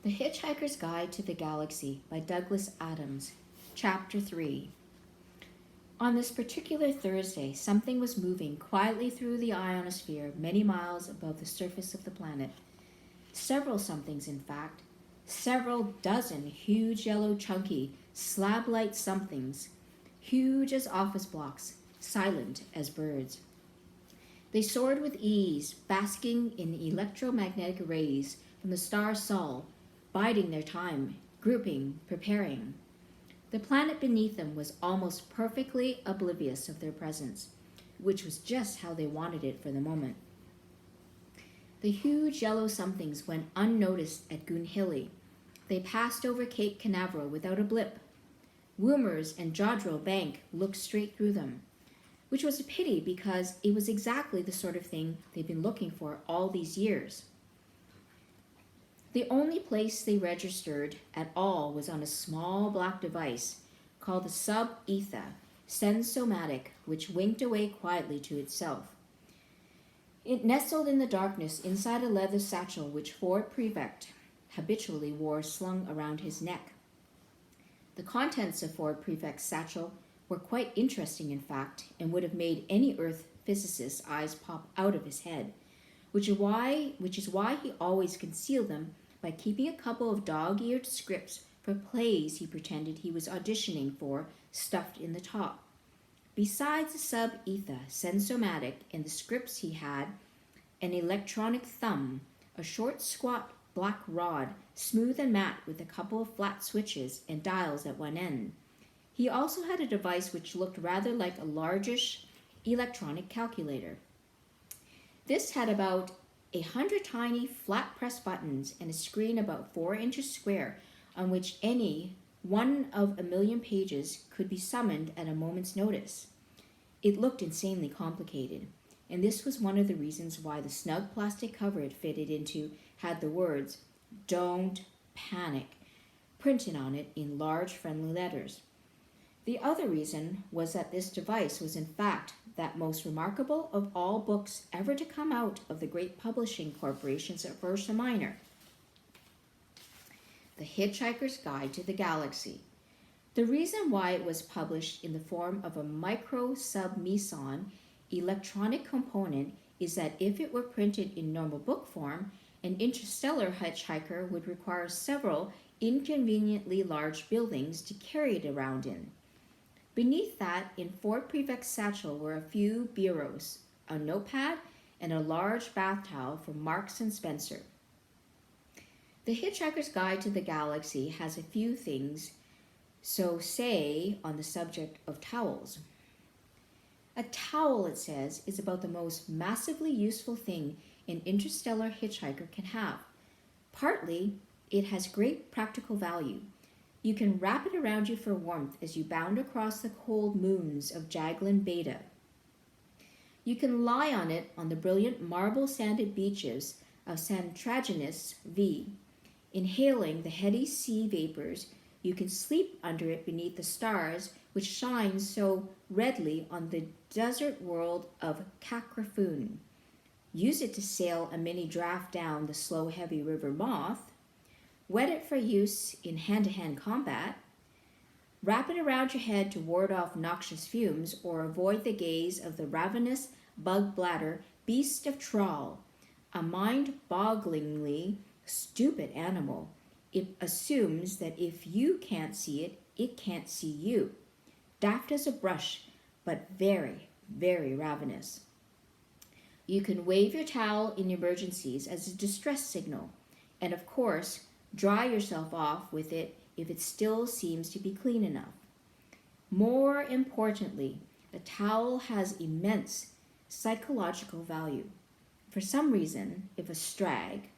The Hitchhiker's Guide to the Galaxy by Douglas Adams, Chapter 3. On this particular Thursday, something was moving quietly through the ionosphere many miles above the surface of the planet. Several somethings, in fact. Several dozen huge yellow chunky slab-like somethings, huge as office blocks, silent as birds. They soared with ease, basking in electromagnetic rays from the star Sol, biding their time, grouping, preparing. The planet beneath them was almost perfectly oblivious of their presence, which was just how they wanted it for the moment. The huge yellow somethings went unnoticed at Goonhilly. They passed over Cape Canaveral without a blip. Woomers and Jodrell Bank looked straight through them, which was a pity because it was exactly the sort of thing they'd been looking for all these years. The only place they registered at all was on a small black device called the sub-ether sensomatic, which winked away quietly to itself. It nestled in the darkness inside a leather satchel which Ford Prefect habitually wore slung around his neck. The contents of Ford Prefect's satchel were quite interesting, in fact, and would have made any Earth physicist's eyes pop out of his head, which is why he always concealed them by keeping a couple of dog-eared scripts for plays he pretended he was auditioning for stuffed in the top. Besides the sub-ether sensomatic and the scripts, he had an electronic thumb, a short, squat black rod, smooth and matte with a couple of flat switches and dials at one end. He also had a device which looked rather like a largish electronic calculator. This had about 100 tiny flat press buttons and a screen about 4 inches square on which any one of a million pages could be summoned at a moment's notice. It looked insanely complicated, and this was one of the reasons why the snug plastic cover it fitted into had the words, "Don't panic," printed on it in large friendly letters. The other reason was that this device was in fact that most remarkable of all books ever to come out of the great publishing corporations of Ursa Minor, The Hitchhiker's Guide to the Galaxy. The reason why it was published in the form of a micro-sub-meson electronic component is that if it were printed in normal book form, an interstellar hitchhiker would require several inconveniently large buildings to carry it around in. Beneath that, in Ford Prefect's satchel were a few bureaus, a notepad, and a large bath towel from Marks and Spencer. The Hitchhiker's Guide to the Galaxy has a few things so say on the subject of towels. A towel, it says, is about the most massively useful thing an interstellar hitchhiker can have. Partly, it has great practical value. You can wrap it around you for warmth as you bound across the cold moons of Jaglin Beta. You can lie on it on the brilliant marble-sanded beaches of Santraginus V. Inhaling the heady sea vapors, you can sleep under it beneath the stars which shine so redly on the desert world of Kakrafoon. Use it to sail a mini draft down the slow, heavy river Moth. Wet it for use in hand-to-hand combat. Wrap it around your head to ward off noxious fumes or avoid the gaze of the ravenous bug bladder beast of trawl, a mind-bogglingly stupid animal. It assumes that if you can't see it, it can't see you. Daft as a brush, but very, very ravenous. You can wave your towel in emergencies as a distress signal, and of course, dry yourself off with it if it still seems to be clean enough. More importantly, a towel has immense psychological value. For some reason, if a strag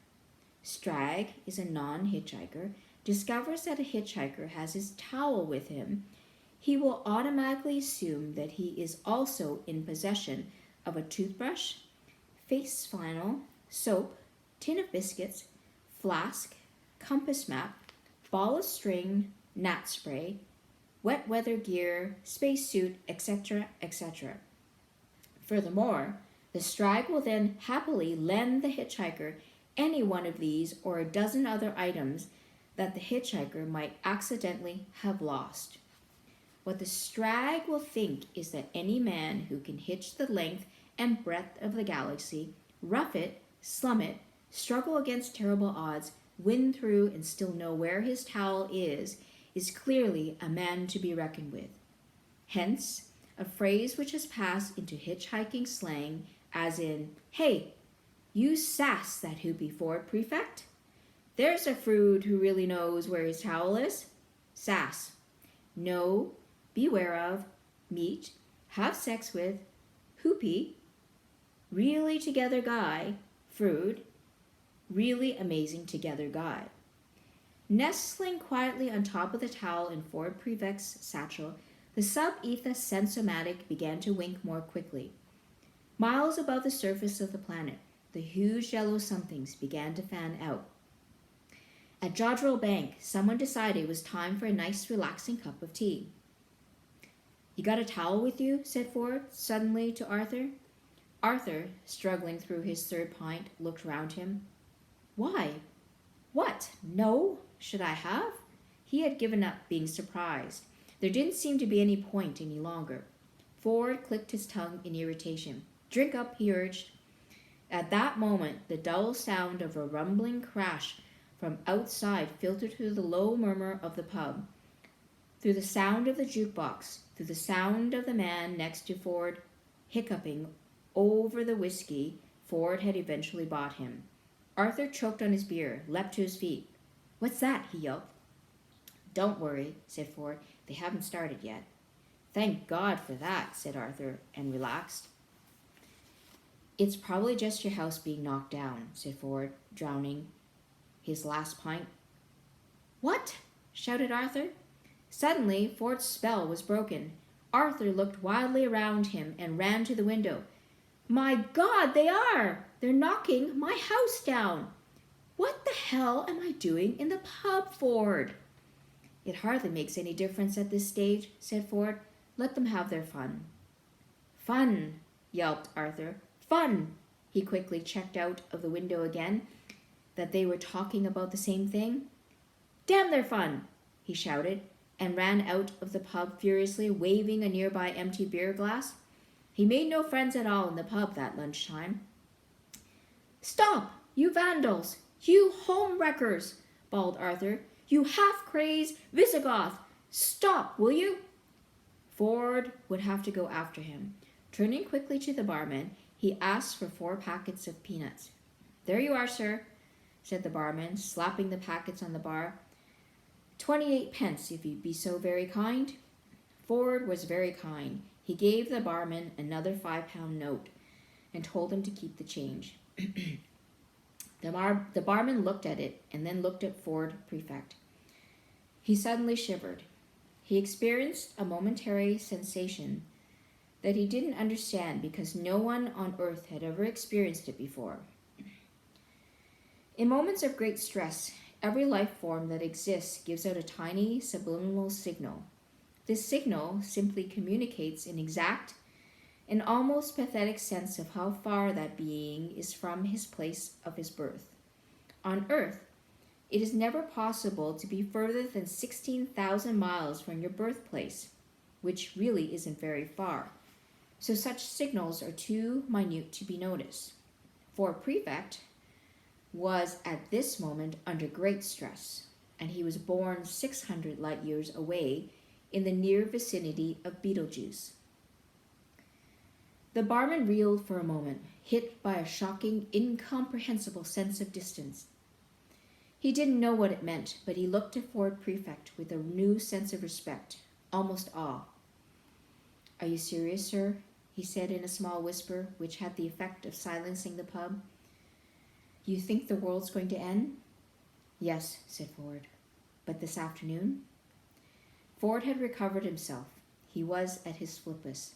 is a non-hitchhiker, discovers that a hitchhiker has his towel with him, he will automatically assume that he is also in possession of a toothbrush, face flannel, soap, tin of biscuits, flask, compass map, ball of string, gnat spray, wet weather gear, spacesuit, etc., etc. Furthermore, the strag will then happily lend the hitchhiker any one of these or a dozen other items that the hitchhiker might accidentally have lost. What the Strag will think is that any man who can hitch the length and breadth of the galaxy, rough it, slum it, struggle against terrible odds, win through, and still know where his towel is clearly a man to be reckoned with. Hence, a phrase which has passed into hitchhiking slang, as in, "Hey, you sass that Hoopy Ford prefect? There's a Frood who really knows where his towel is." Sass. Know, beware of, meet, have sex with, Hoopy, really together guy, Frood, really amazing together guy. Nestling quietly on top of the towel in Ford Prefect's satchel, the sub-ether sensomatic began to wink more quickly. Miles above the surface of the planet, the huge yellow somethings began to fan out. At Jodrell Bank, someone decided it was time for a nice relaxing cup of tea. "You got a towel with you?" said Ford suddenly to Arthur. Arthur, struggling through his third pint, looked round him. "Why? What? No? Should I have?" He had given up being surprised. There didn't seem to be any point any longer. Ford clicked his tongue in irritation. "Drink up," he urged. At that moment, the dull sound of a rumbling crash from outside filtered through the low murmur of the pub, through the sound of the jukebox, through the sound of the man next to Ford hiccuping over the whiskey Ford had eventually bought him. Arthur choked on his beer, leapt to his feet. "What's that?" he yelped. "Don't worry," said Ford. "They haven't started yet." "Thank God for that," said Arthur, and relaxed. "It's probably just your house being knocked down," said Ford, drowning his last pint. "What?" shouted Arthur. Suddenly, Ford's spell was broken. Arthur looked wildly around him and ran to the window. "My God, they are! They're knocking my house down! What the hell am I doing in the pub, Ford?" "It hardly makes any difference at this stage," said Ford. "Let them have their fun." "Fun!" yelped Arthur. "Fun!" He quickly checked out of the window again, that they were talking about the same thing. "Damn their fun!" he shouted, and ran out of the pub furiously, waving a nearby empty beer glass. He made no friends at all in the pub that lunchtime. "Stop, you vandals! You home-wreckers!" bawled Arthur. "You half-crazed Visigoth! Stop, will you?" Ford would have to go after him. Turning quickly to the barman, he asked for 4 packets of peanuts. "There you are, sir," said the barman, slapping the packets on the bar. 28 pence, if you'd be so very kind." Ford was very kind. He gave the barman another £5 note and told him to keep the change. The barman looked at it and then looked at Ford Prefect. He suddenly shivered. He experienced a momentary sensation that he didn't understand because no one on earth had ever experienced it before. In moments of great stress, every life form that exists gives out a tiny subliminal signal. This signal simply communicates an exact and almost pathetic sense of how far that being is from his place of his birth. On Earth, it is never possible to be further than 16,000 miles from your birthplace, which really isn't very far. So such signals are too minute to be noticed. Ford Prefect was at this moment under great stress, and he was born 600 light years away in the near vicinity of Betelgeuse. The barman reeled for a moment, hit by a shocking, incomprehensible sense of distance. He didn't know what it meant, but he looked at Ford Prefect with a new sense of respect, almost awe. "Are you serious, sir?" he said in a small whisper, which had the effect of silencing the pub. "You think the world's going to end?" "Yes," said Ford. "But this afternoon?" Ford had recovered himself. He was at his flippest.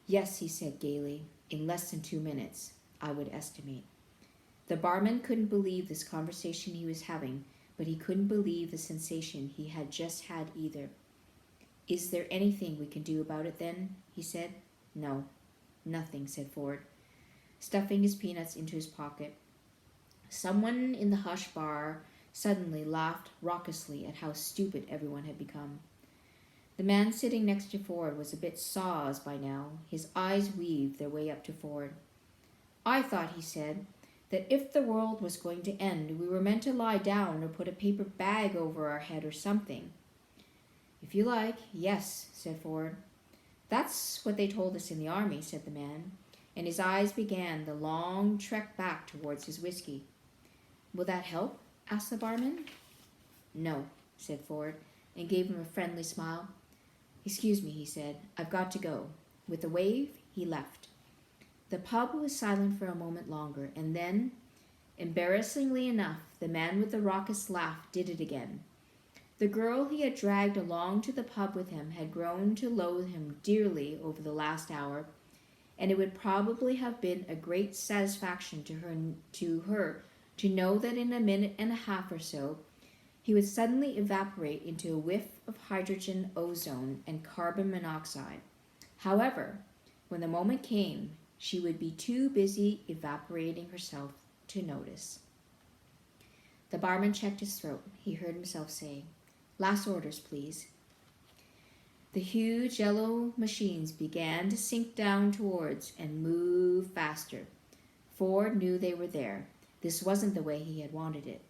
"Yes," he said gaily, "in less than 2 minutes, I would estimate." The barman couldn't believe this conversation he was having, but he couldn't believe the sensation he had just had either. "Is there anything we can do about it then?" he said. "No, nothing," said Ford, stuffing his peanuts into his pocket. Someone in the hush bar suddenly laughed raucously at how stupid everyone had become. The man sitting next to Ford was a bit soused by now. His eyes weaved their way up to Ford. "I thought," he said, "that if the world was going to end, we were meant to lie down or put a paper bag over our head or something." "If you like, yes," said Ford. "That's what they told us in the army," said the man, and his eyes began the long trek back towards his whiskey. "Will that help?" asked the barman. "No," said Ford, and gave him a friendly smile. "Excuse me," he said. "I've got to go." With a wave, he left. The pub was silent for a moment longer, and then, embarrassingly enough, the man with the raucous laugh did it again. The girl he had dragged along to the pub with him had grown to loathe him dearly over the last hour, and it would probably have been a great satisfaction to her to know that in a minute and a half or so he would suddenly evaporate into a whiff of hydrogen ozone and carbon monoxide. However, when the moment came, she would be too busy evaporating herself to notice. The barman checked his throat. He heard himself say, "Last orders, please." The huge yellow machines began to sink down towards and move faster. Ford knew they were there. This wasn't the way he had wanted it.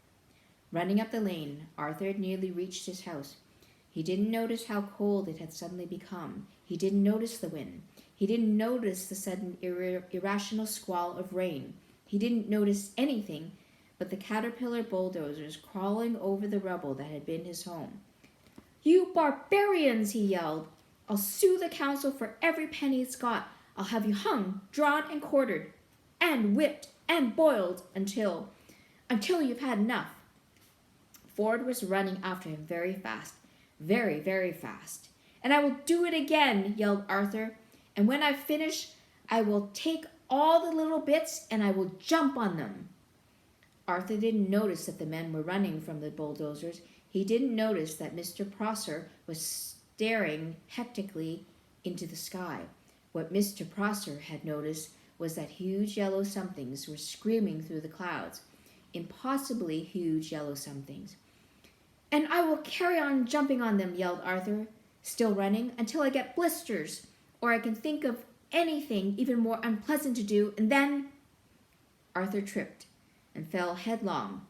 Running up the lane, Arthur had nearly reached his house. He didn't notice how cold it had suddenly become. He didn't notice the wind. He didn't notice the sudden irrational squall of rain. He didn't notice anything but the caterpillar bulldozers crawling over the rubble that had been his home. "You barbarians!" he yelled. "I'll sue the council for every penny it's got. I'll have you hung, drawn, and quartered, and whipped, and boiled until you've had enough." Ford was running after him very fast, very, very fast. "And I will do it again," yelled Arthur. "And when I've finished, I will take all the little bits and I will jump on them." Arthur didn't notice that the men were running from the bulldozers. He didn't notice that Mr. Prosser was staring hectically into the sky. What Mr. Prosser had noticed was that huge yellow somethings were screaming through the clouds. Impossibly huge yellow somethings. "And I will carry on jumping on them," yelled Arthur, still running, "until I get blisters, or I can think of anything even more unpleasant to do, and then—" Arthur tripped and fell headlong,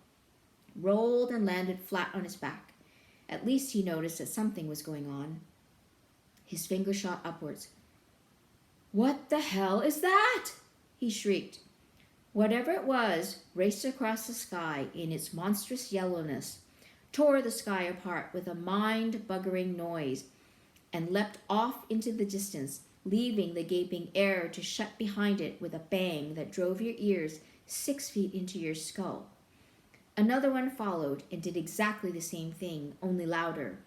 rolled and landed flat on his back. At least he noticed that something was going on. His finger shot upwards. "What the hell is that?" he shrieked. Whatever it was raced across the sky in its monstrous yellowness, tore the sky apart with a mind-buggering noise, and leapt off into the distance, leaving the gaping air to shut behind it with a bang that drove your ears 6 feet into your skull. Another one followed and did exactly the same thing, only louder.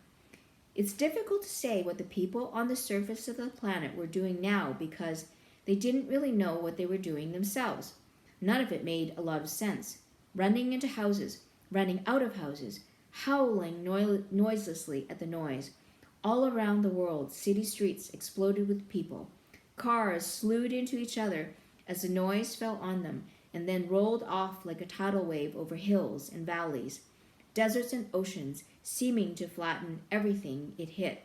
It's difficult to say what the people on the surface of the planet were doing now because they didn't really know what they were doing themselves. None of it made a lot of sense. Running into houses, running out of houses, howling noiselessly at the noise. All around the world, city streets exploded with people. Cars slewed into each other as the noise fell on them, and then rolled off like a tidal wave over hills and valleys, deserts and oceans, seeming to flatten everything it hit.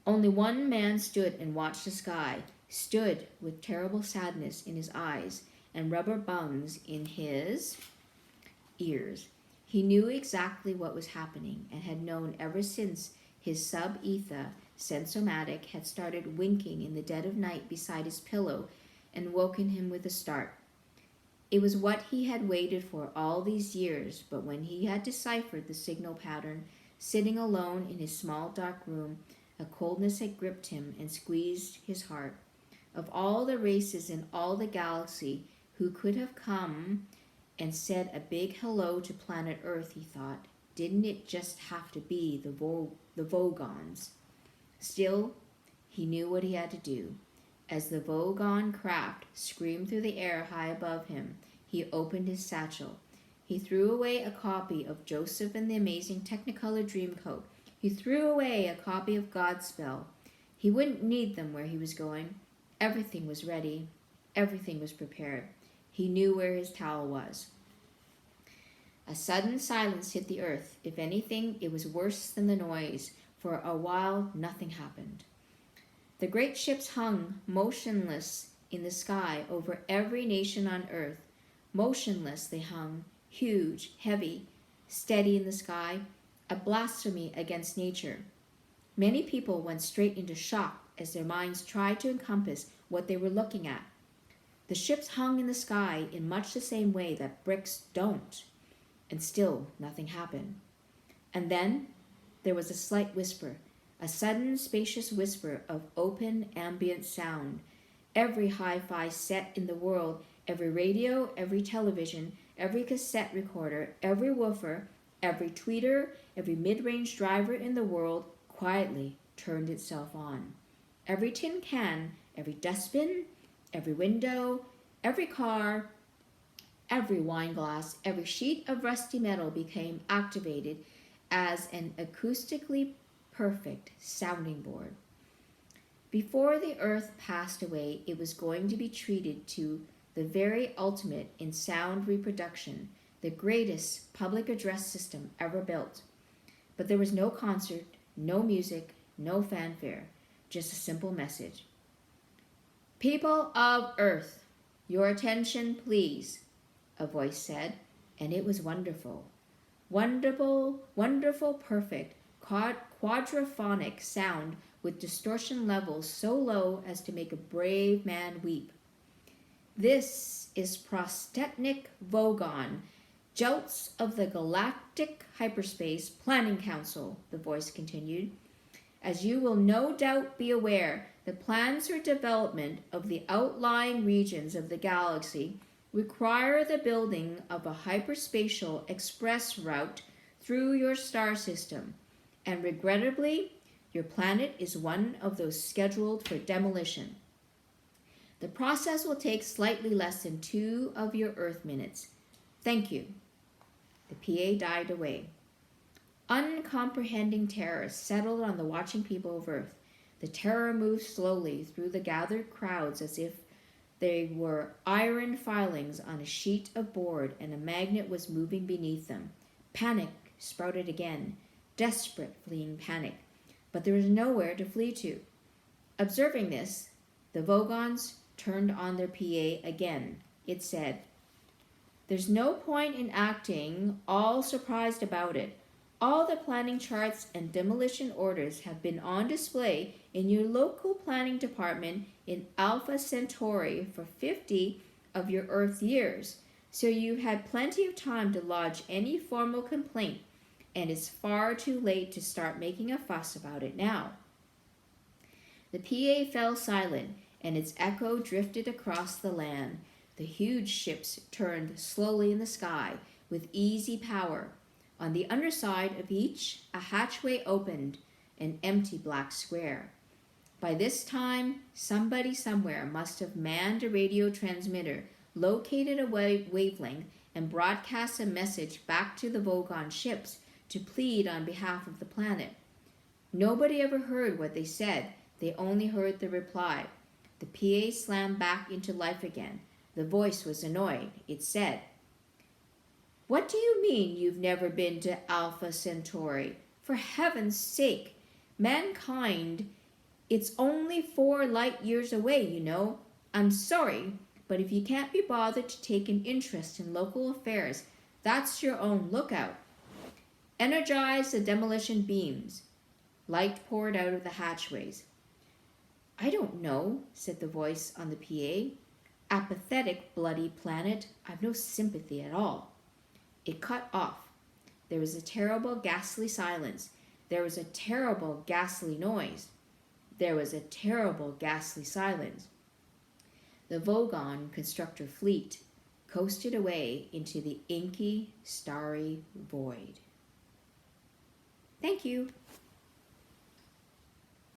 Only one man stood and watched the sky, stood with terrible sadness in his eyes and rubber bums in his ears. He knew exactly what was happening and had known ever since his sub-etha sensomatic had started winking in the dead of night beside his pillow and woken him with a start. It was what he had waited for all these years, but when he had deciphered the signal pattern, sitting alone in his small dark room, a coldness had gripped him and squeezed his heart. Of all the races in all the galaxy who could have come and said a big hello to planet Earth, he thought, didn't it just have to be the Vogons? Still, he knew what he had to do. As the Vogon craft screamed through the air high above him, he opened his satchel. He threw away a copy of Joseph and the Amazing Technicolor Dreamcoat. He threw away a copy of Godspell. He wouldn't need them where he was going. Everything was ready. Everything was prepared. He knew where his towel was. A sudden silence hit the earth. If anything, it was worse than the noise. For a while, nothing happened. The great ships hung motionless in the sky over every nation on earth. Motionless they hung, huge, heavy, steady in the sky, a blasphemy against nature. Many people went straight into shock as their minds tried to encompass what they were looking at. The ships hung in the sky in much the same way that bricks don't, and still nothing happened. And then there was a slight whisper, a sudden spacious whisper of open ambient sound. Every hi-fi set in the world, every radio, every television, every cassette recorder, every woofer, every tweeter, every mid-range driver in the world quietly turned itself on. Every tin can, every dustbin, every window, every car, every wine glass, every sheet of rusty metal became activated as an acoustically perfect sounding board. Before the earth passed away, it was going to be treated to the very ultimate in sound reproduction, the greatest public address system ever built. But there was no concert, no music, no fanfare, just a simple message. People of Earth, your attention, please, a voice said, and it was wonderful. Wonderful, wonderful, perfect, quadraphonic sound with distortion levels so low as to make a brave man weep. This is Prostetnik Vogon, Jelts of the Galactic Hyperspace Planning Council, the voice continued. As you will no doubt be aware, the plans for development of the outlying regions of the galaxy require the building of a hyperspatial express route through your star system, and regrettably, your planet is one of those scheduled for demolition. The process will take slightly less than 2 of your Earth minutes. Thank you. The PA died away. Uncomprehending terror settled on the watching people of Earth. The terror moved slowly through the gathered crowds as if they were iron filings on a sheet of board and a magnet was moving beneath them. Panic sprouted again, desperate fleeing panic, but there was nowhere to flee to. Observing this, the Vogons turned on their PA again. It said, "There's no point in acting all surprised about it. All the planning charts and demolition orders have been on display in your local planning department in Alpha Centauri for 50 of your Earth years, so you had plenty of time to lodge any formal complaint, and it's far too late to start making a fuss about it now." The PA fell silent, and its echo drifted across the land. The huge ships turned slowly in the sky with easy power. On the underside of each, a hatchway opened, an empty black square. By this time, somebody somewhere must have manned a radio transmitter, located a wavelength, and broadcast a message back to the Vogon ships to plead on behalf of the planet. Nobody ever heard what they said. They only heard the reply. The PA slammed back into life again. The voice was annoyed. It said, "What do you mean you've never been to Alpha Centauri? For heaven's sake, mankind, it's only 4 light years away, you know. I'm sorry, but if you can't be bothered to take an interest in local affairs, that's your own lookout. Energize the demolition beams." Light poured out of the hatchways. "I don't know," said the voice on the PA. "Apathetic, bloody planet. I've no sympathy at all." It cut off. There was a terrible, ghastly silence. There was a terrible, ghastly noise. There was a terrible, ghastly silence. The Vogon constructor fleet coasted away into the inky, starry void. Thank you.